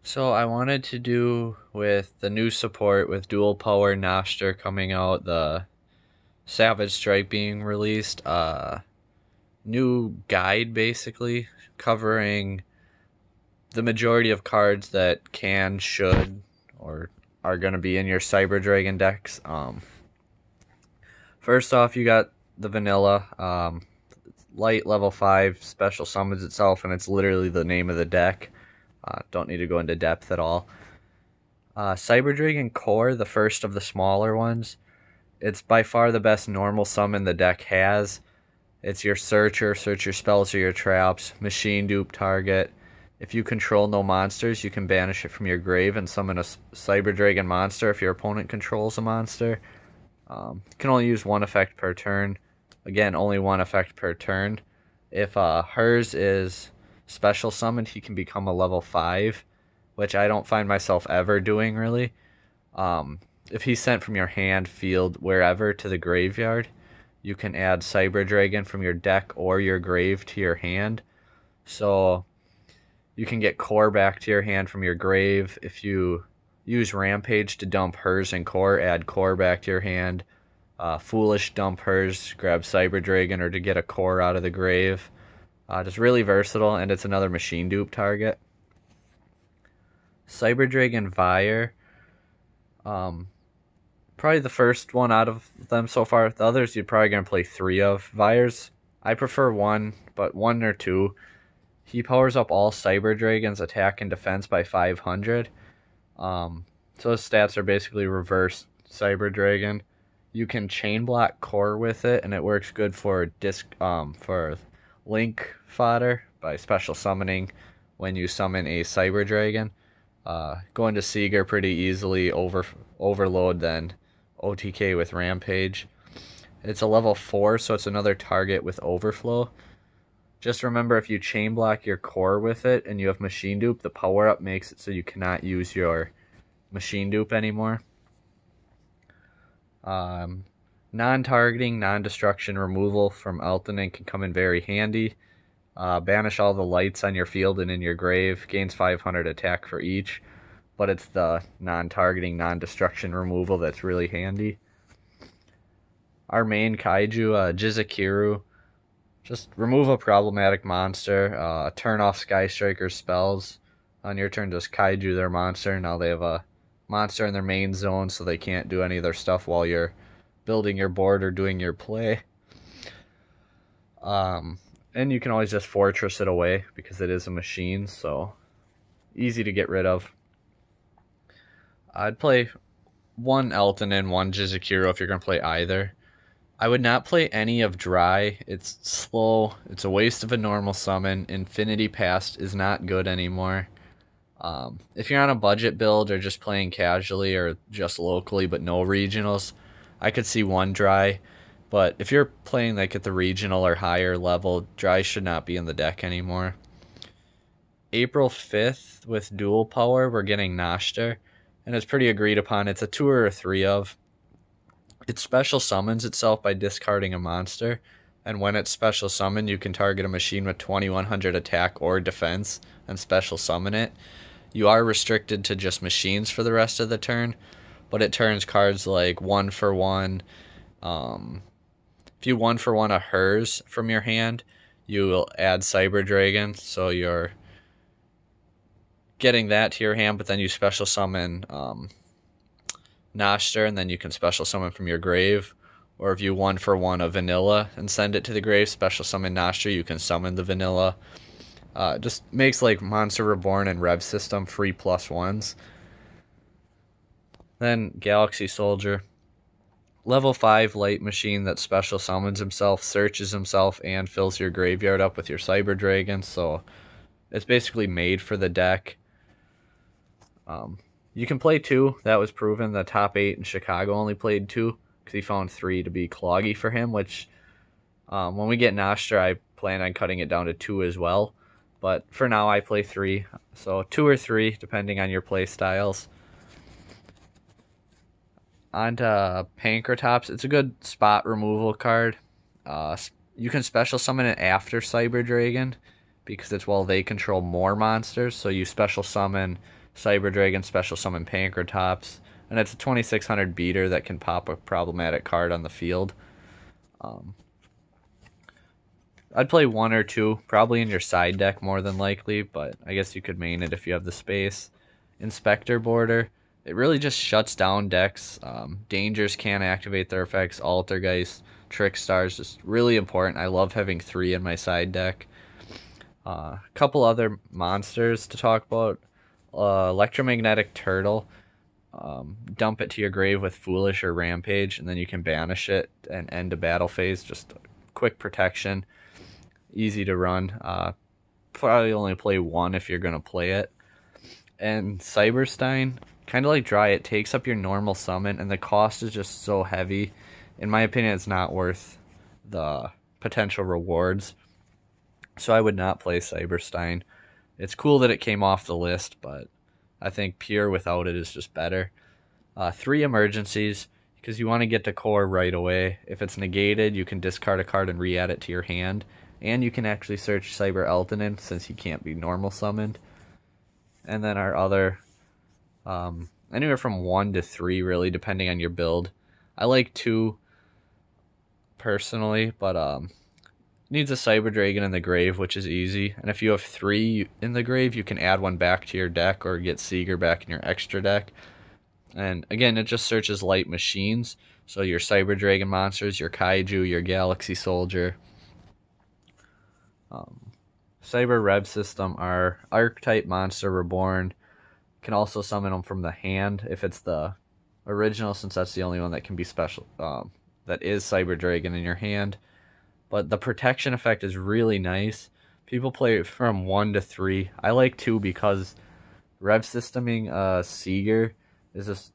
So I wanted to do with the new support with dual power Noster coming out, the Savage Strike being released, new guide basically covering the majority of cards that can, should, or are going to be in your Cyber Dragon decks. First off, you got the vanilla, light level 5 special summons itself, and it's literally the name of the deck. Don't need to go into depth at all. Cyber Dragon Core, the first of the smaller ones. It's by far the best normal summon the deck has. It's your searcher, search your spells or your traps, machine dupe target. If you control no monsters, you can banish it from your grave and summon a Cyber Dragon monster if your opponent controls a monster. You can only use one effect per turn. Again, only one effect per turn. If hers is special summoned, he can become a level 5, which I don't find myself ever doing really. If he's sent from your hand, field, wherever to the graveyard, you can add Cyber Dragon from your deck or your grave to your hand. So you can get Core back to your hand from your grave. If you use Rampage to dump hers and Core, add Core back to your hand. Foolish, dump hers, grab Cyber Dragon, or to get a Core out of the grave. Just really versatile, and it's another machine dupe target. Cyber Dragon Vire. Probably the first one out of them so far. The others you're probably going to play 3 of. Vires, I prefer 1, but 1 or 2. He powers up all Cyber Dragon's attack and defense by 500. So his stats are basically reverse Cyber Dragon. You can chain block Core with it, and it works good for for Link fodder by special summoning when you summon a Cyber Dragon. Go into Seeger pretty easily, overload, then OTK with Rampage. It's a level 4, so it's another target with Overflow. Just remember, if you chain block your Core with it and you have Machine Dupe, the power up makes it so you cannot use your Machine Dupe anymore. Non-targeting, non-destruction removal from Elton can come in very handy. Banish all the lights on your field and in your grave. Gains 500 attack for each. But it's the non-targeting, non-destruction removal that's really handy. Our main Kaiju, Jizukiru. Just remove a problematic monster. Turn off Sky Striker's spells. On your turn, just Kaiju their monster. Now they have a monster in their main zone, so they can't do any of their stuff while you're building your board or doing your play. And you can always just fortress it away because it is a machine, so easy to get rid of. I'd play one Elton and one Jizukiru if you're going to play either. I would not play any of Dry. It's slow. It's a waste of a normal summon. Infinity Past is not good anymore. If you're on a budget build or just playing casually or just locally but no regionals, I could see one Dry. But if you're playing like at the regional or higher level, Dry should not be in the deck anymore. April 5th with dual power, we're getting Noster, and it's pretty agreed upon. It's a 2 or a 3 of. It special summons itself by discarding a monster, and when it's special summoned, you can target a machine with 2100 attack or defense and special summon it. You are restricted to just machines for the rest of the turn, but it turns cards like 1 for 1. If you 1 for 1 a hers from your hand, you will add Cyber Dragon, so you're getting that to your hand, but then you special summon Noster, and then you can special summon from your grave. Or if you 1 for 1 a vanilla and send it to the grave, special summon Noster, you can summon the vanilla. Just makes like Monster Reborn and Rev System free +1s. Then Galaxy Soldier. Level 5 light machine that special summons himself, searches himself, and fills your graveyard up with your Cyber Dragon. So it's basically made for the deck. You can play 2. That was proven. The top 8 in Chicago only played 2 because he found 3 to be cloggy for him, which when we get Noster, I plan on cutting it down to 2 as well. But for now, I play 3. So 2 or 3, depending on your play styles. Onto Pankratops. It's a good spot removal card. You can special summon it after Cyber Dragon because it's while they control more monsters. So you special summon Cyber Dragon, special summon Pankratops, and it's a 2600 beater that can pop a problematic card on the field. I'd play one or two, probably in your side deck more than likely, but I guess you could main it if you have the space. Inspector Boarder, it really just shuts down decks. Dangers can't activate their effects. Altergeist, Trickstars, just really important. I love having 3 in my side deck. A couple other monsters to talk about. Electromagnetic Turtle. Dump it to your grave with Foolish or Rampage, and then you can banish it and end a battle phase. Just quick protection. Easy to run. Probably only play 1 if you're going to play it. And Cyberstein, kind of like Dry, it takes up your normal summon, and the cost is just so heavy. In my opinion, it's not worth the potential rewards. So I would not play Cyberstein. It's cool that it came off the list, but I think pure without it is just better. 3 emergencies, because you want to get to core right away. If it's negated, you can discard a card and re-add it to your hand. And you can actually search Cyber Eltanin, since he can't be normal summoned. And then our other, anywhere from 1 to 3, really, depending on your build. I like 2, personally, but needs a Cyber Dragon in the grave, which is easy. And if you have 3 in the grave, you can add 1 back to your deck or get Seeger back in your extra deck. And again, it just searches light machines. So your Cyber Dragon monsters, your Kaiju, your Galaxy Soldier. Cyber Rev System are Archetype Monster Reborn. Can also summon them from the hand if it's the original, since that's the only one that can be special. That is Cyber Dragon in your hand. But the protection effect is really nice. People play it from 1 to 3. I like 2 because Rev Systeming Seeger is just,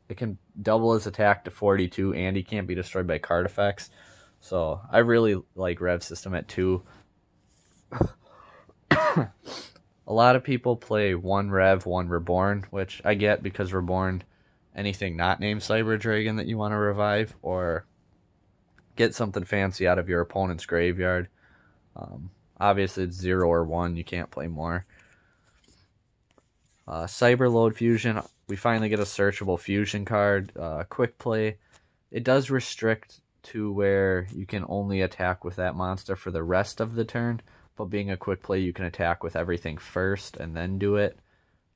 it can double his attack to 42, and he can't be destroyed by card effects. So I really like Rev System at 2. A lot of people play 1 Rev, 1 Reborn, which I get because Reborn, anything not named Cyber Dragon that you want to revive, or get something fancy out of your opponent's graveyard. Obviously, it's 0 or 1. You can't play more. Cyber Load Fusion. We finally get a searchable fusion card. Quick play. It does restrict to where you can only attack with that monster for the rest of the turn. But being a quick play, you can attack with everything first and then do it.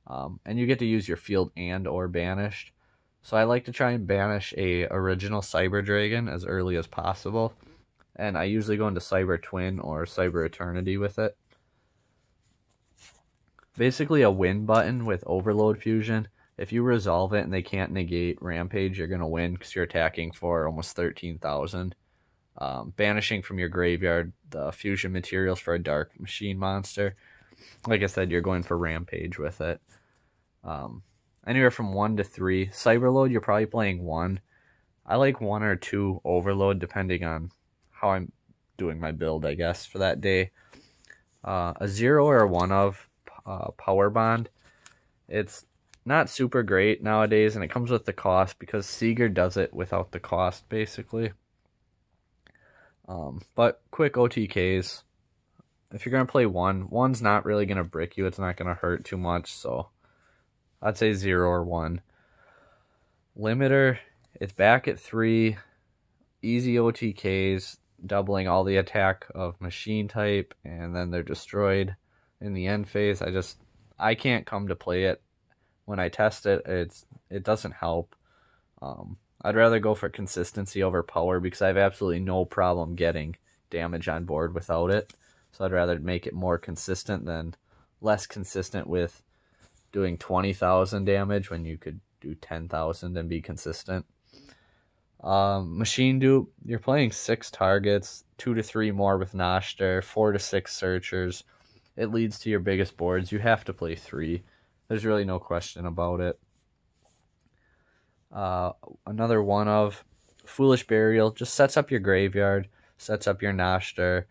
And you get to use your field and or banished. So I like to try and banish a original Cyber Dragon as early as possible. And I usually go into Cyber Twin or Cyber Eternity with it. Basically a win button with Overload Fusion. If you resolve it and they can't negate Rampage, you're going to win because you're attacking for almost 13,000. Banishing from your graveyard the fusion materials for a Dark Machine monster. Like I said, you're going for Rampage with it. Anywhere from 1 to 3. Cyberload, you're probably playing 1. I like 1 or 2 Overload, depending on how I'm doing my build, I guess, for that day. A 0 or a 1 of Power Bond. It's not super great nowadays, and it comes with the cost because Seeger does it without the cost, basically. But quick OTKs. If you're going to play 1, 1's not really going to brick you. It's not going to hurt too much, so I'd say 0 or 1. Limiter, it's back at 3. Easy OTKs, doubling all the attack of machine type, and then they're destroyed in the end phase. I can't come to play it. When I test it, it doesn't help. I'd rather go for consistency over power because I have absolutely no problem getting damage on board without it. So I'd rather make it more consistent than less consistent with doing 20,000 damage when you could do 10,000 and be consistent. Machine Dupe, you're playing 6 targets, 2 to 3 more with Noshter, 4 to 6 Searchers. It leads to your biggest boards. You have to play 3. There's really no question about it. Another one of Foolish Burial just sets up your graveyard, sets up your Noshter.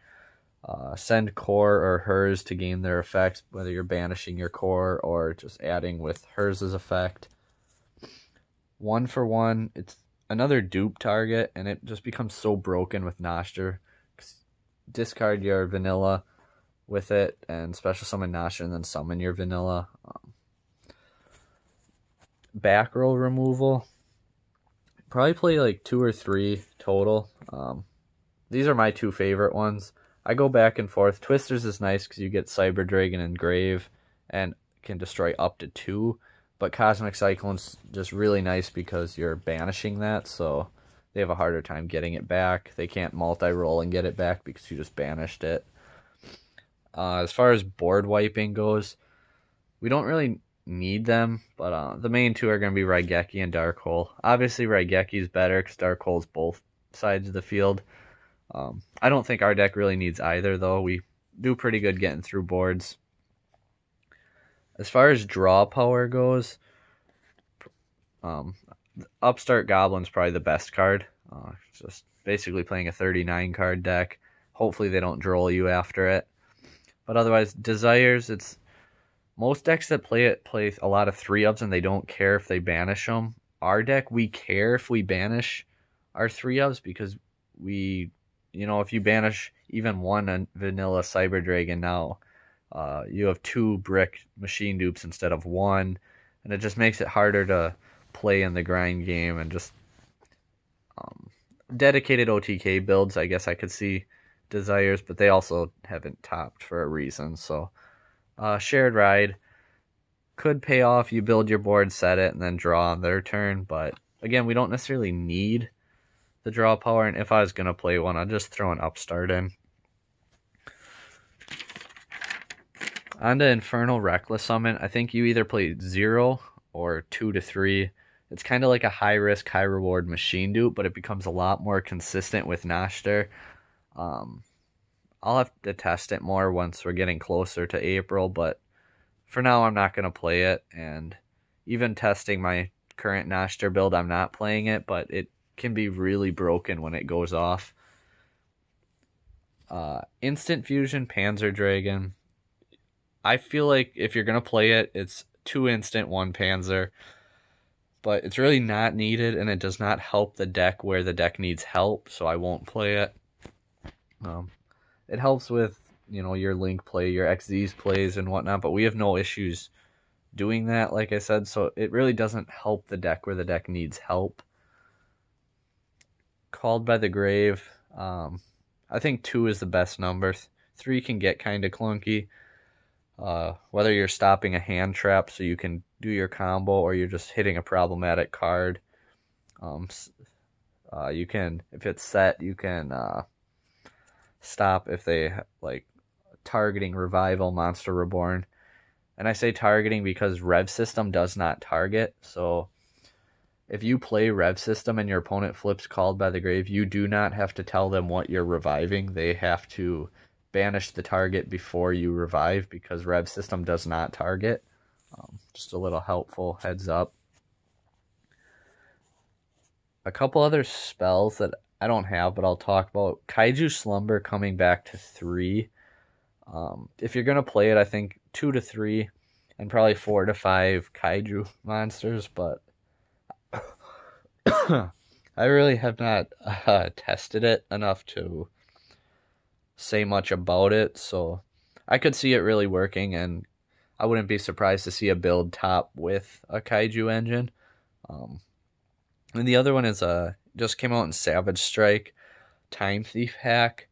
Send Core or Hers to gain their effects, whether you're banishing your Core or just adding with Hers' effect. 1 for 1, it's another dupe target, and it just becomes so broken with Noshter. Discard your vanilla with it, and special summon Noshter, and then summon your vanilla. back row removal, probably play like 2 or 3 total. These are my 2 favorite ones. I go back and forth. Twisters is nice because you get Cyber Dragon and Grave and can destroy up to 2. But Cosmic Cyclone's just really nice because you're banishing that, so they have a harder time getting it back. They can't multi-roll and get it back because you just banished it. As far as board wiping goes, we don't really need them, but the main 2 are going to be Raigeki and Dark Hole. Obviously, Raigeki is better because Dark Hole's both sides of the field. I don't think our deck really needs either, though. We do pretty good getting through boards. As far as draw power goes, Upstart Goblin's probably the best card. Just basically playing a 39 card deck. Hopefully they don't droll you after it. But otherwise, Desires, it's most decks that play it play a lot of 3-ups and they don't care if they banish them. Our deck, we care if we banish our 3-ups because we, if you banish even one vanilla Cyber Dragon now, you have 2 brick machine dupes instead of 1, and it just makes it harder to play in the grind game. And just dedicated OTK builds, I guess I could see Desires, but they also haven't topped for a reason. So Shared Ride could pay off. You build your board, set it, and then draw on their turn. But again, we don't necessarily need the draw power, and if I was going to play one, I'd just throw an Upstart in. On to Infernal Reckless Summon, I think you either play 0 or 2 to 3. It's kind of like a high-risk, high-reward machine dupe, but it becomes a lot more consistent with Noshter. I'll have to test it more once we're getting closer to April, but for now I'm not going to play it, and even testing my current Noshter build, I'm not playing it, but it can be really broken when it goes off. Instant Fusion Panzer Dragon. I feel like if you're going to play it, it's 2 instant, 1 Panzer. But it's really not needed, and it does not help the deck where the deck needs help, so I won't play it. It helps with, your Link play, your XZ's plays and whatnot, but we have no issues doing that, like I said, so it really doesn't help the deck where the deck needs help. Called by the Grave. I think 2 is the best number. 3 can get kind of clunky. Whether you're stopping a hand trap so you can do your combo or you're just hitting a problematic card. You can, if it's set, you can stop if they like targeting Revival, Monster Reborn. And I say targeting because Rev System does not target. So if you play Rev System and your opponent flips Called by the Grave, you do not have to tell them what you're reviving. They have to banish the target before you revive because Rev System does not target. Just a little helpful heads up. A couple other spells that I don't have, but I'll talk about. Kaiju Slumber coming back to 3. If you're going to play it, I think 2 to 3 and probably 4 to 5 Kaiju monsters, but I really have not tested it enough to say much about it, so I could see it really working, and I wouldn't be surprised to see a build top with a Kaiju engine. And the other one is just came out in Savage Strike, Time Thief hack.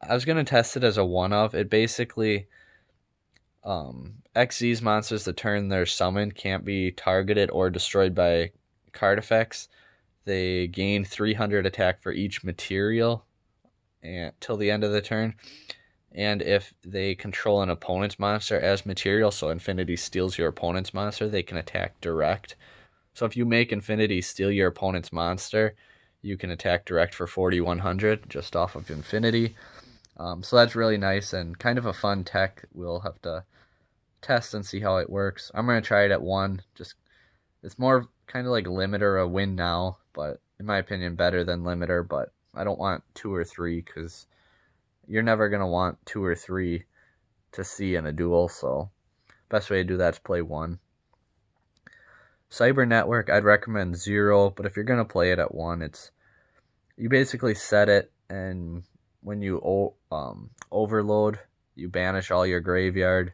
I was going to test it as a one-of. It basically, XZ's monsters that turn their summon can't be targeted or destroyed by card effects. They gain 300 attack for each material till the end of the turn. And if they control an opponent's monster as material, so Infinity steals your opponent's monster, they can attack direct. So if you make Infinity steal your opponent's monster, you can attack direct for 4,100 just off of Infinity. So that's really nice and kind of a fun tech. We'll have to test and see how it works. I'm going to try it at 1. It's more kind of like Limiter, a win now, but in my opinion better than Limiter, but I don't want 2 or 3 because you're never going to want 2 or 3 to see in a duel, so best way to do that is play 1. Cyber Network, I'd recommend 0, but if you're going to play it at 1, you basically set it, and when you overload, you banish all your graveyard.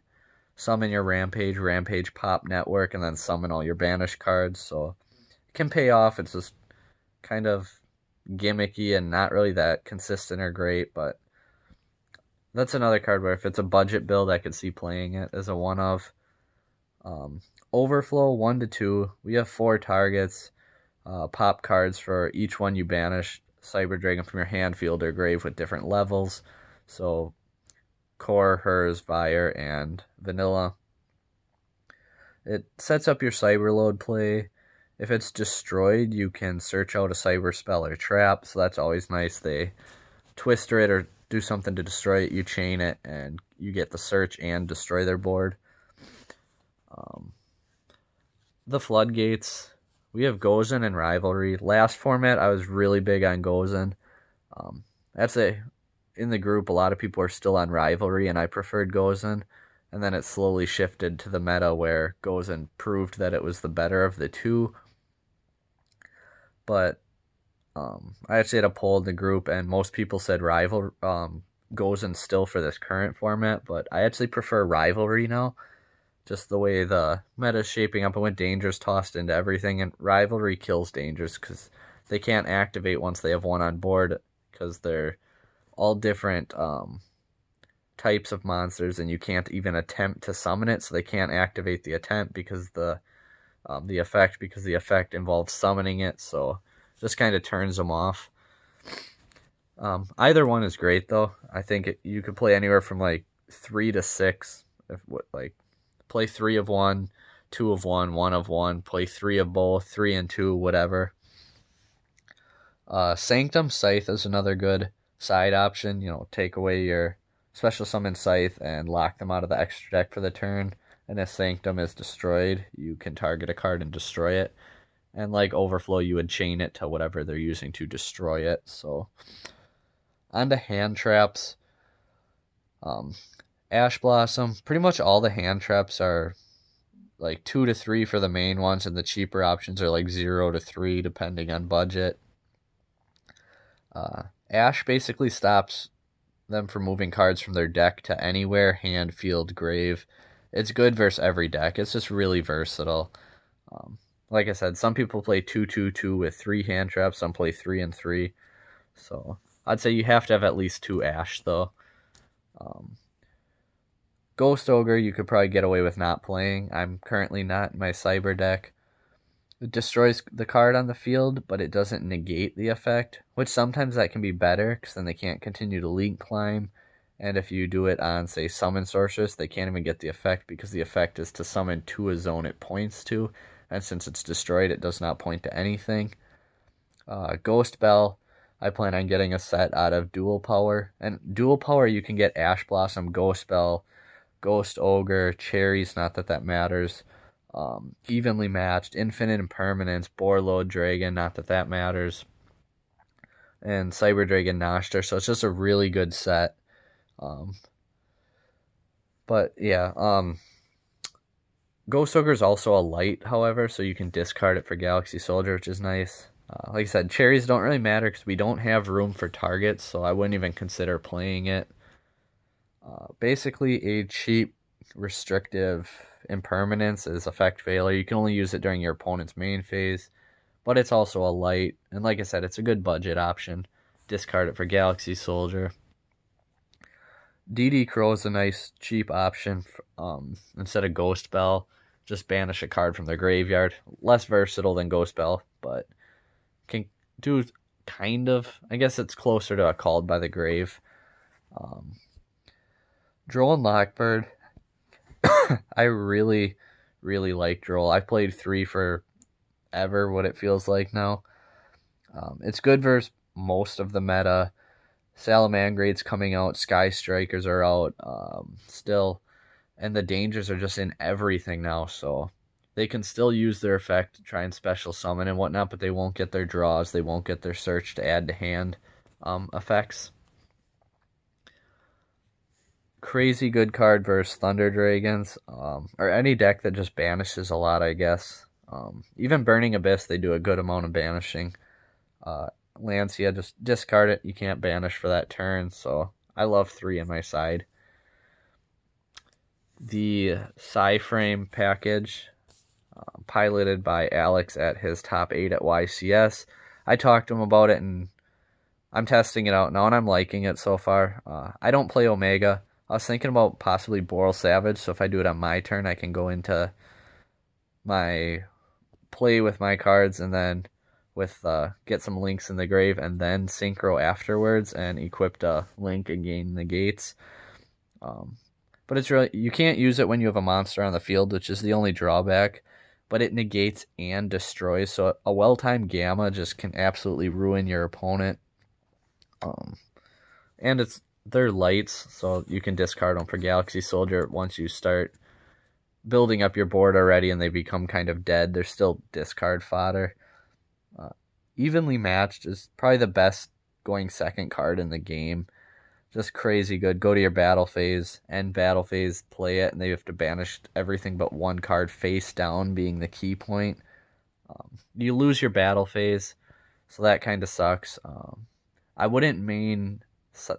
summon your Rampage Pop Network, and then summon all your banished cards. So it can pay off. It's just kind of gimmicky and not really that consistent or great, but that's another card where if it's a budget build, I could see playing it as a one-of. Overflow 1 to 2. We have 4 targets. Pop cards for each one you banish. Cyber Dragon from your hand, field, or grave with different levels. So Core, Hers, Fire, and Vanilla. It sets up your Cyberload play. If it's destroyed, you can search out a Cyber Spell or Trap, so that's always nice. They twister it or do something to destroy it, you chain it, and you get the search and destroy their board. The Floodgates. We have Gozen and Rivalry. Last format, I was really big on Gozen. In the group, a lot of people are still on Rivalry, and I preferred Gozen. And then it slowly shifted to the meta where Gozen proved that it was the better of the two. But I actually had a poll in the group, and most people said Gozen still for this current format. But I actually prefer Rivalry now. Just the way the meta is shaping up. I went Dangers tossed into everything, and Rivalry kills Dangers because they can't activate once they have one on board because they're all different types of monsters, and you can't even attempt to summon it, so they can't activate the attempt because the effect involves summoning it, so just kind of turns them off. Either one is great though. I think you could play anywhere from like 3 to 6. Play 3 of one, 2 of one, 1 of one, play 3 of both, 3 and 2, whatever. Sanctum Scythe is another good side option. Take away your special summon Scythe and lock them out of the extra deck for the turn. And if Sanctum is destroyed, you can target a card and destroy it. And like Overflow, you would chain it to whatever they're using to destroy it. So, on to hand traps. Ash Blossom. Pretty much all the hand traps are like 2 to 3 for the main ones, and the cheaper options are like 0 to 3 depending on budget. Ash basically stops them from moving cards from their deck to anywhere, hand, field, grave. It's good versus every deck. It's just really versatile. Like I said, some people play 2-2-2 with 3 hand traps. Some play 3 and 3. So I'd say you have to have at least 2 Ash though. Ghost Ogre, you could probably get away with not playing. I'm currently not in my Cyber deck. It destroys the card on the field, but it doesn't negate the effect, which sometimes that can be better, because then they can't continue to Link Climb. And if you do it on, say, Summon Sorceress, they can't even get the effect, because the effect is to summon to a zone it points to. And since it's destroyed, it does not point to anything. Ghost Bell, I plan on getting a set out of Dual Power. And Dual Power, you can get Ash Blossom, Ghost Bell, Ghost Ogre, Cherries, not that that matters. Evenly Matched, Infinite Impermanence, Boarload Dragon, not that that matters. And Cyber Dragon Noshter, so it's just a really good set. But yeah, Ghost Ogre is also a light, however, so you can discard it for Galaxy Soldier, which is nice. Like I said, Cherries don't really matter because we don't have room for targets, so I wouldn't even consider playing it. Basically, a cheap, restrictive Impermanence is Effect Failure. You can only use it during your opponent's main phase, but it's also a light, and like I said, it's a good budget option. Discard it for Galaxy Soldier. DD Crow is a nice, cheap option. Instead of Ghost Bell, just banish a card from their graveyard. Less versatile than Ghost Bell, but can do kind of. I guess it's closer to a Called by the Grave. Droll and Lockbird. I really, really like Droll. I've played 3 for ever, what it feels like now. It's good versus most of the meta. Salamangrade's coming out, Sky Strikers are out still, and the Dangers are just in everything now, so they can still use their effect to try and special summon and whatnot, but they won't get their draws, they won't get their search to add to hand effects. Crazy good card versus Thunder Dragons, or any deck that just banishes a lot, I guess. Even Burning Abyss, they do a good amount of banishing. Lancia, just discard it. You can't banish for that turn, so I love 3 in my side. the Psy-Frame package, piloted by Alex at his top 8 at YCS. I talked to him about it, and I'm testing it out now, and I'm liking it so far. I don't play Omega. I was thinking about possibly Boral Savage, so if I do it on my turn, I can go into my play with my cards and then with get some links in the grave and then synchro afterwards and equip a link and gain negates. But it's really, you can't use it when you have a monster on the field, which is the only drawback, but it negates and destroys. So a well-timed Gamma just can absolutely ruin your opponent. And they're lights, so you can discard them for Galaxy Soldier once you start building up your board already and they become kind of dead. They're still discard fodder. Evenly Matched is probably the best going second card in the game. Just crazy good. Go to your battle phase, end battle phase, play it, and they have to banish everything but one card face down, being the key point. You lose your battle phase, so that kind of sucks. I wouldn't main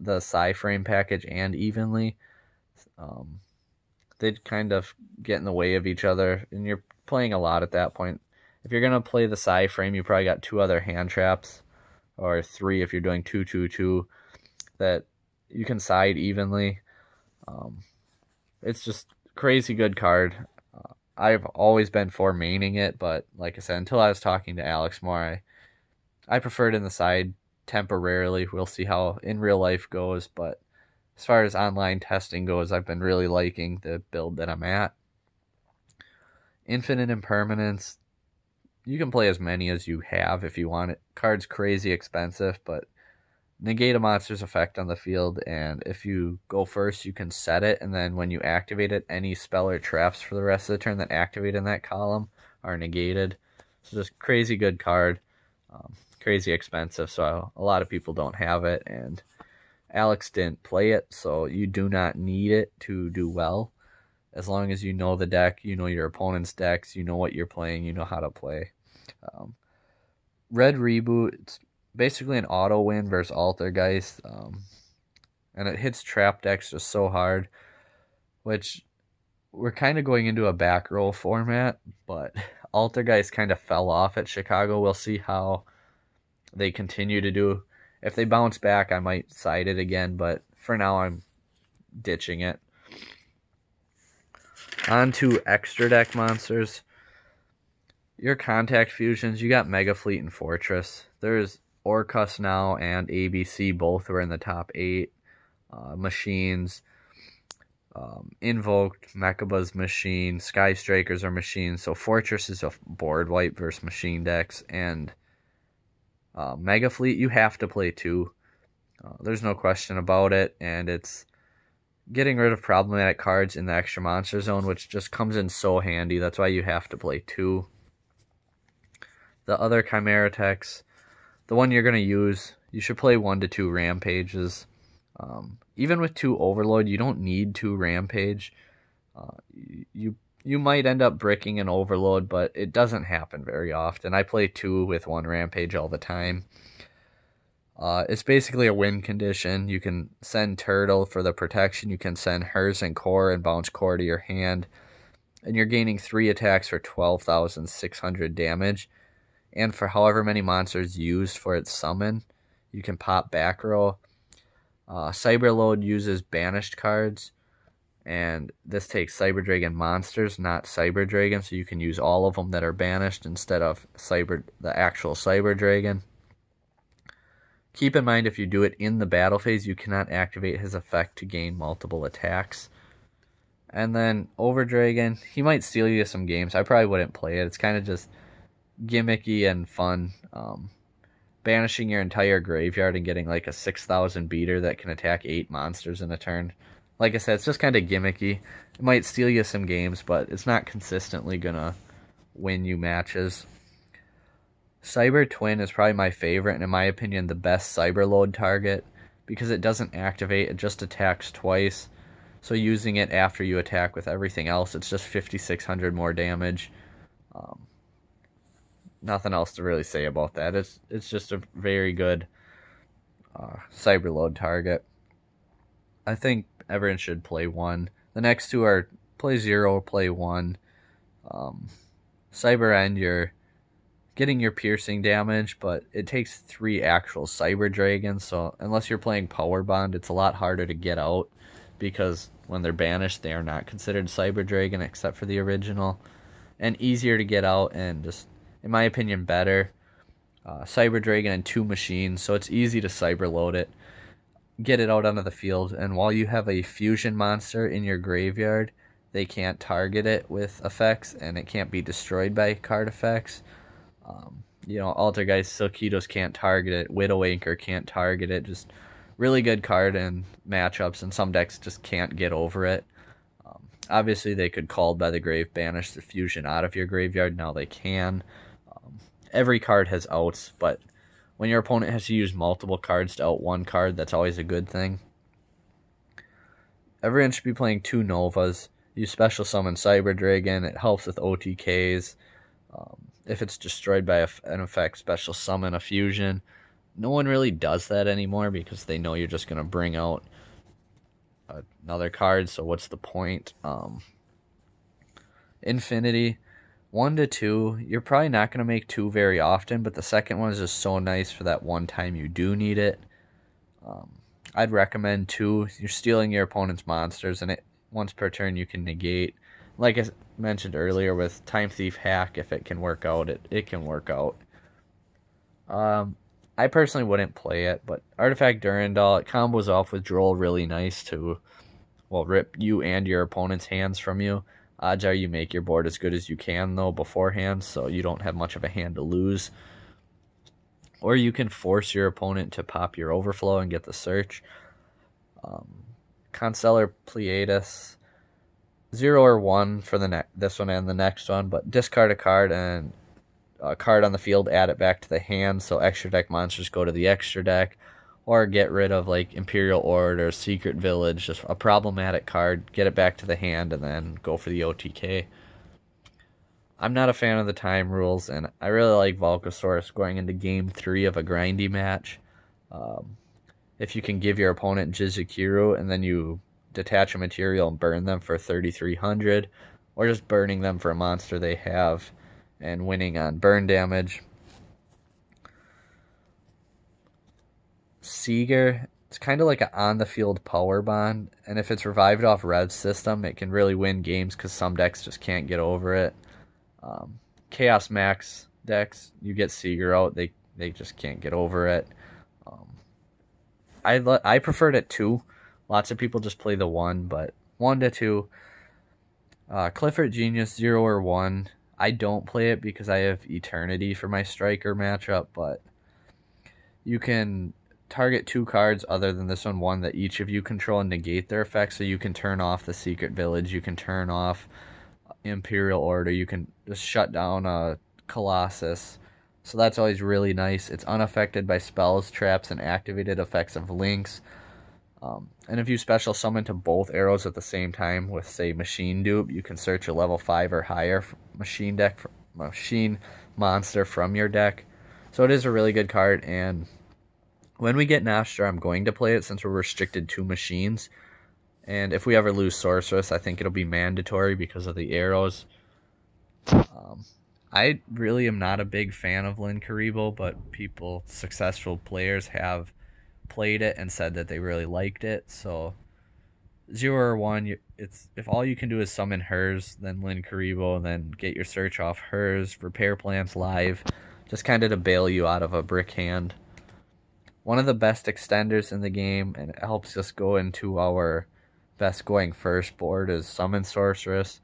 the Psy-Frame package and Evenly. They'd kind of get in the way of each other, and you're playing a lot at that point. If you're going to play the Psy-Frame, you probably got 2 other hand traps, or 3 if you're doing 2-2-2, that you can side evenly. It's just crazy good card. I've always been for maining it, but like I said, until I was talking to Alex more, I preferred in the side temporarily. We'll see how in real life goes, but as far as online testing goes, I've been really liking the build that I'm at. Infinite Impermanence, you can play as many as you have if you want it. Card's crazy expensive, but negate a monster's effect on the field, and if you go first, you can set it, and then when you activate it, any spell or traps for the rest of the turn that activate in that column are negated. So just crazy good card. Crazy expensive, so a lot of people don't have it, and Alex didn't play it, so you do not need it to do well. As long as you know the deck, you know your opponent's decks, you know what you're playing, you know how to play. Red Reboot, it's basically an auto win versus Altergeist, and it hits trap decks just so hard, which we're kind of going into a back row format, but Altergeist kind of fell off at Chicago. We'll see how they continue to do. If they bounce back, I might side it again, but for now I'm ditching it. On to extra deck monsters. Your contact fusions, you got Mega Fleet and Fortress. There's Orcus now and ABC, both were in the top 8. Machines, Invoked, Mechabuzz machine, Sky Strikers are machines, so Fortress is a board wipe versus machine decks, and Mega Fleet, you have to play 2. There's no question about it, and it's getting rid of problematic cards in the extra monster zone, which just comes in so handy. That's why you have to play 2. The other Chimera techs, the one you're going to use, you should play 1 to 2 Rampages. Even with 2 Overload, you don't need 2 Rampage. You might end up bricking an Overload, but it doesn't happen very often. I play 2 with 1 Rampage all the time. It's basically a win condition. You can send Turtle for the protection. You can send Hers and Core and bounce Core to your hand. And you're gaining 3 attacks for 12,600 damage. And for however many monsters used for its summon, you can pop back row. Cyberload uses banished cards, and this takes Cyber Dragon monsters, not Cyber Dragon, so you can use all of them that are banished instead of the actual Cyber Dragon. Keep in mind, if you do it in the battle phase, you cannot activate his effect to gain multiple attacks. And then Overdragon, he might steal you some games. I probably wouldn't play it. It's kind of just gimmicky and fun. Banishing your entire graveyard and getting like a 6,000 beater that can attack 8 monsters in a turn. Like I said, it's just kind of gimmicky. It might steal you some games, but it's not consistently going to win you matches. Cyber Twin is probably my favorite, and in my opinion, the best Cyberload target, because it doesn't activate, it just attacks twice. So using it after you attack with everything else, it's just 5,600 more damage. Nothing else to really say about that. It's just a very good Cyberload target. I think everyone should play 1. The next 2 are play 0, play 1. Cyber End, you're getting your piercing damage, but it takes 3 actual Cyber Dragons, so unless you're playing Power Bond, it's a lot harder to get out, because when they're banished, they are not considered Cyber Dragon except for the original, and easier to get out, and just, in my opinion, better. Cyber Dragon and 2 machines, so it's easy to Cyber load it, get it out onto the field, and while you have a fusion monster in your graveyard, they can't target it with effects, and it can't be destroyed by card effects. Altergeist, Silkitos can't target it, Widow Anchor can't target it, just really good card in matchups, and some decks just can't get over it. Obviously, they could Called by the Grave banish the fusion out of your graveyard, now they can. Every card has outs, but when your opponent has to use multiple cards to out one card, that's always a good thing. Everyone should be playing 2 Novas. You special summon Cyber Dragon, it helps with OTKs. If it's destroyed by an effect, special summon a fusion. No one really does that anymore because they know you're just going to bring out another card, so what's the point? Infinity, 1 to 2. You're probably not going to make 2 very often, but the second one is just so nice for that one time you do need it. I'd recommend 2. You're stealing your opponent's monsters, and once per turn you can negate. Like I mentioned earlier with Time Thief Hack, if it can work out, it can work out. I personally wouldn't play it, but Artifact Durandal, it combos off with Droll really nice to, rip you and your opponent's hands from you. Odds are you make your board as good as you can, though, beforehand, so you don't have much of a hand to lose. Or you can force your opponent to pop your Overflow and get the search. Constellar Pleiades, 0 or 1 for this one and the next one, but discard a card and a card on the field, add it back to the hand, so extra deck monsters go to the extra deck, or get rid of like Imperial Order, Secret Village, just a problematic card, get it back to the hand, and then go for the OTK. I'm not a fan of the time rules, and I really like Volcasaurus going into Game 3 of a grindy match. If you can give your opponent Jizukiru, and then you detach a material and burn them for 3,300, or just burning them for a monster they have and winning on burn damage. Seeger, it's kind of like an on-the-field power bond, and if it's revived off Rev's system, it can really win games because some decks just can't get over it. Chaos Max decks, you get Seeger out, they just can't get over it. I preferred it 2. Lots of people just play the 1, but 1 to 2. Clifford Genius, 0 or 1. I don't play it because I have Eternity for my Striker matchup, but you can target 2 cards other than this one that each of you control and negate their effects, so you can turn off the Secret Village, you can turn off Imperial Order, you can just shut down a Colossus. So that's always really nice. It's unaffected by spells, traps, and activated effects of links. And if you special summon to both arrows at the same time with, say, Machine Dupe, you can search a level 5 or higher machine monster from your deck. So it is a really good card, and when we get Nostra, I'm going to play it since we're restricted to machines. And if we ever lose Sorceress, I think it'll be mandatory because of the arrows. I really am not a big fan of Linkuriboh, but successful players have played it and said that they really liked it. So 0 or 1, if all you can do is summon hers, then Linkuriboh, and then get your search off hers, Repair Plants live, just kind of to bail you out of a brick hand. One of the best extenders in the game, and it helps us go into our best going first board, is Summon Sorceress.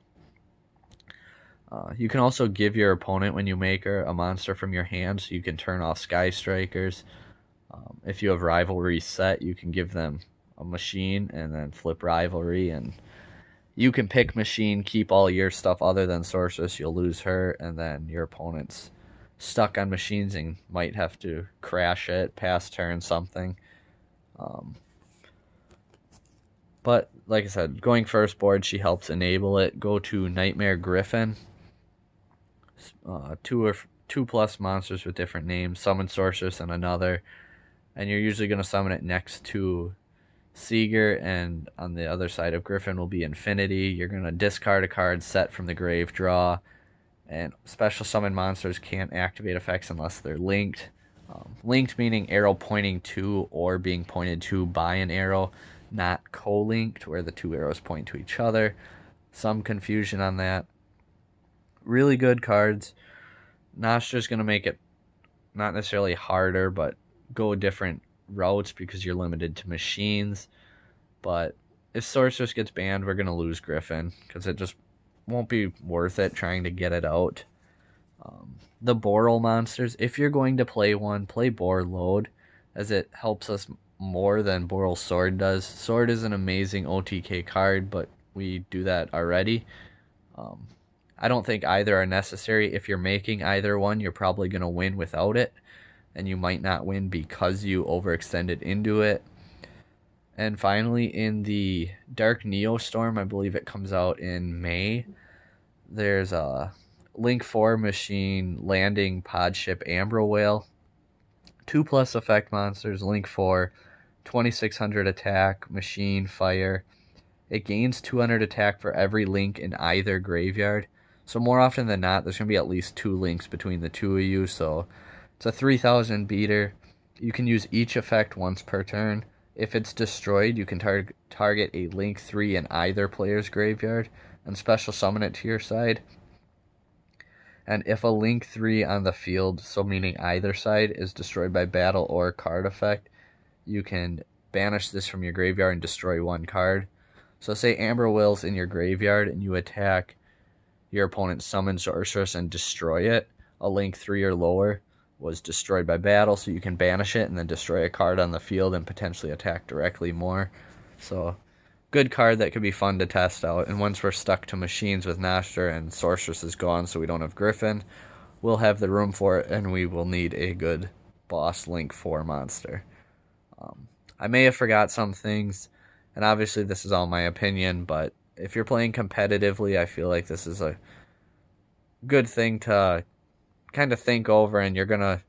You can also give your opponent, when you make her, a monster from your hand, so you can turn off Sky Strikers. If you have Rivalry set, you can give them a machine and then flip Rivalry, and you can pick machine, keep all your stuff other than Sorceress, you'll lose her, and then your opponent's stuck on machines and might have to crash it, pass turn, something. But, like I said, going first board, she helps enable it. Go to Nightmare Griffin. 2 plus monsters with different names. Summon Sorceress and another. And you're usually going to summon it next to Seeger, and on the other side of Griffin will be Infinity. You're going to discard a card set from the grave, draw, and special summon monsters can't activate effects unless they're linked. Linked meaning arrow pointing to or being pointed to by an arrow, not co-linked where the two arrows point to each other. Some confusion on that. Really good cards. Nostra's going to make it not necessarily harder, but go different routes because you're limited to machines. But if Sorceress gets banned, we're going to lose Griffin because it just won't be worth it trying to get it out. The Boral monsters, if you're going to play one, play Borreload, as it helps us more than Boral Sword does. Sword is an amazing OTK card, but we do that already. I don't think either are necessary. If you're making either one, you're probably going to win without it, and you might not win because you overextended into it. And finally, in the Dark Neostorm, I believe it comes out in May, there's a Link 4 machine landing pod ship Ambro Whale. 2+ effect monsters, Link 4, 2600 attack, machine, fire. It gains 200 attack for every link in either graveyard. So more often than not, there's going to be at least 2 links between the two of you. So it's a 3000 beater. You can use each effect once per turn. If it's destroyed, you can target a Link 3 in either player's graveyard and special summon it to your side. And if a Link 3 on the field, so meaning either side, is destroyed by battle or card effect, you can banish this from your graveyard and destroy one card. So say Ambro Whale's in your graveyard and you attack your opponent's summon Sorceress and destroy it. A Link 3 or lower was destroyed by battle, so you can banish it and then destroy a card on the field and potentially attack directly more. So good card that could be fun to test out. And once we're stuck to machines with Nostra and Sorceress is gone, so we don't have Griffin, we'll have the room for it, and we will need a good boss Link 4 monster. I may have forgot some things, and obviously this is all my opinion, but if you're playing competitively, I feel like this is a good thing to kind of think over, and you're going to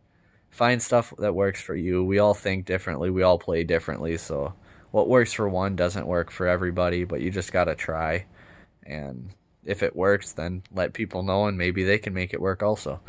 find stuff that works for you. We all think differently. We all play differently, so what works for one doesn't work for everybody, but you just got to try. And if it works, then let people know, and maybe they can make it work also.